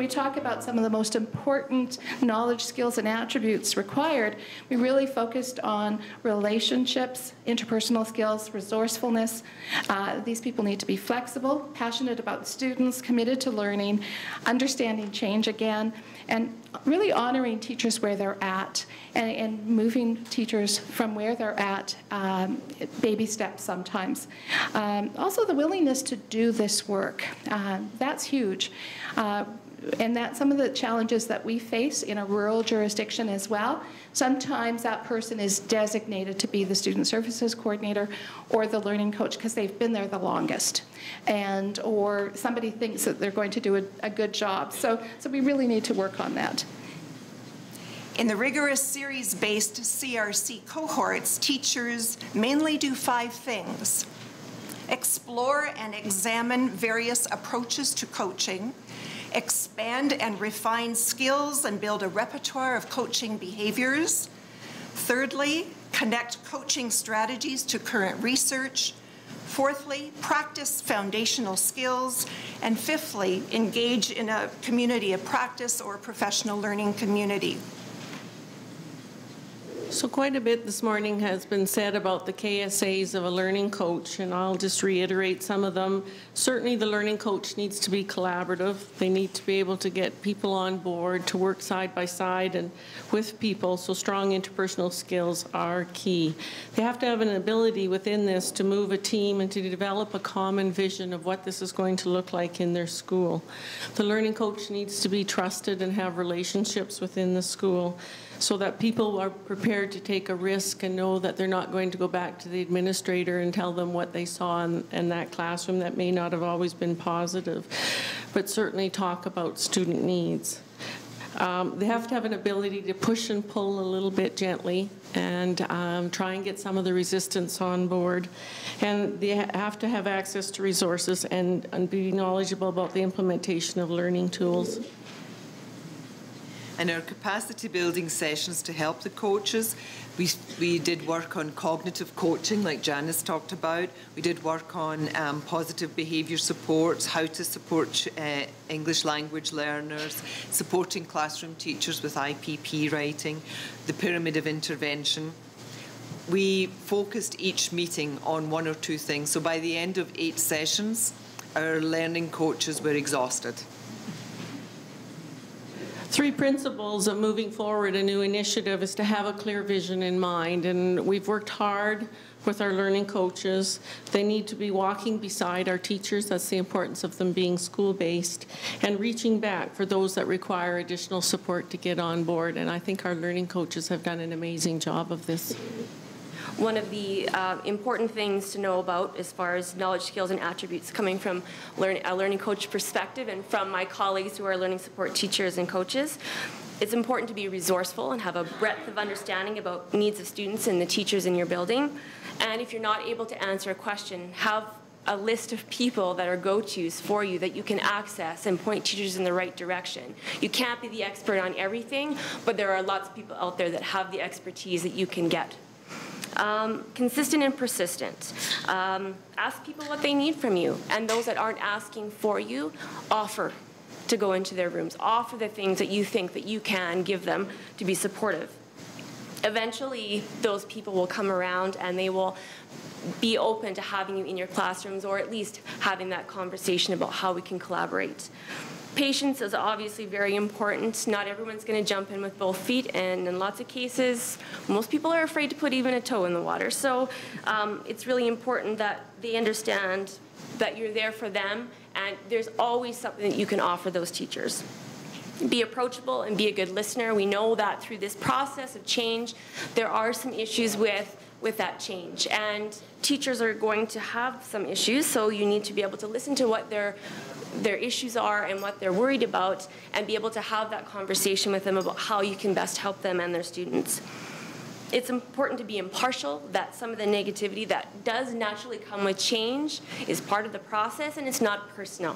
we talk about some of the most important knowledge, skills, and attributes required, we really focused on relationships, interpersonal skills, resourcefulness. These people need to be flexible, passionate about students, committed to learning, understanding change again, and really honoring teachers where they're at, and moving teachers from where they're at, baby steps sometimes. Also the willingness to do this work, that's huge. And that's some of the challenges that we face in a rural jurisdiction as well. Sometimes that person is designated to be the student services coordinator or the learning coach because they've been there the longest, or somebody thinks that they're going to do a good job. So we really need to work on that. In the rigorous series-based CRC cohorts, teachers mainly do 5 things: explore and examine various approaches to coaching, expand and refine skills and build a repertoire of coaching behaviors. Thirdly, connect coaching strategies to current research. Fourthly, practice foundational skills. And fifthly, engage in a community of practice or professional learning community. So quite a bit this morning has been said about the KSAs of a learning coach, and I'll just reiterate some of them. Certainly the learning coach needs to be collaborative. They need to be able to get people on board, to work side by side and with people, so strong interpersonal skills are key. They have to have an ability within this to move a team and to develop a common vision of what this is going to look like in their school. The learning coach needs to be trusted and have relationships within the school, so that people are prepared to take a risk and know that they're not going to go back to the administrator and tell them what they saw in that classroom that may not have always been positive, but certainly talk about student needs. They have to have an ability to push and pull a little bit gently and try and get some of the resistance on board. And they have to have access to resources and be knowledgeable about the implementation of learning tools. In our capacity building sessions to help the coaches, we did work on cognitive coaching, like Janice talked about. We did work on positive behaviour supports, how to support English language learners, supporting classroom teachers with IPP writing, the pyramid of intervention. We focused each meeting on 1 or 2 things. So by the end of 8 sessions, our learning coaches were exhausted. 3 principles of moving forward a new initiative is to have a clear vision in mind, and we've worked hard with our learning coaches. They need to be walking beside our teachers. That's the importance of them being school-based, and reaching back for those that require additional support to get on board, and I think our learning coaches have done an amazing job of this. One of the important things to know about as far as knowledge, skills, and attributes coming from a learning coach perspective and from my colleagues who are learning support teachers and coaches, it's important to be resourceful and have a breadth of understanding about needs of students and the teachers in your building. And if you're not able to answer a question, have a list of people that are go-tos for you that you can access and point teachers in the right direction. You can't be the expert on everything, but there are lots of people out there that have the expertise that you can get. Consistent and persistent. Ask people what they need from you, and those that aren't asking for you, offer to go into their rooms. Offer the things that you think that you can give them to be supportive. Eventually, those people will come around and they will be open to having you in your classrooms, or at least having that conversation about how we can collaborate. Patience is obviously very important. Not everyone's going to jump in with both feet, and in lots of cases, most people are afraid to put even a toe in the water. So it's really important that they understand that you're there for them, and there's always something that you can offer those teachers. Be approachable and be a good listener. We know that through this process of change, there are some issues with that change, and teachers are going to have some issues, so you need to be able to listen to what their issues are and what they're worried about, and be able to have that conversation with them about how you can best help them and their students. It's important to be impartial, that some of the negativity that does naturally come with change is part of the process and it's not personal.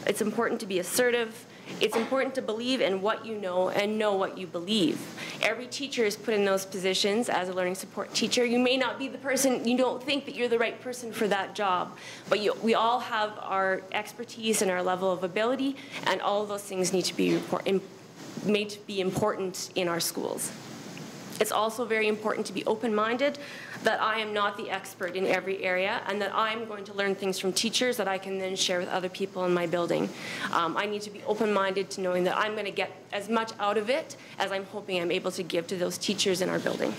It's important to be assertive, It's important to believe in what you know and know what you believe. Every teacher is put in those positions as a learning support teacher. You may not be the person, you don't think that you're the right person for that job, but we all have our expertise and our level of ability, and all of those things need to be made to be important in our schools. It's also very important to be open-minded, that I am not the expert in every area, and that I'm going to learn things from teachers that I can then share with other people in my building. I need to be open-minded to knowing that I'm going to get as much out of it as I'm hoping I'm able to give to those teachers in our building.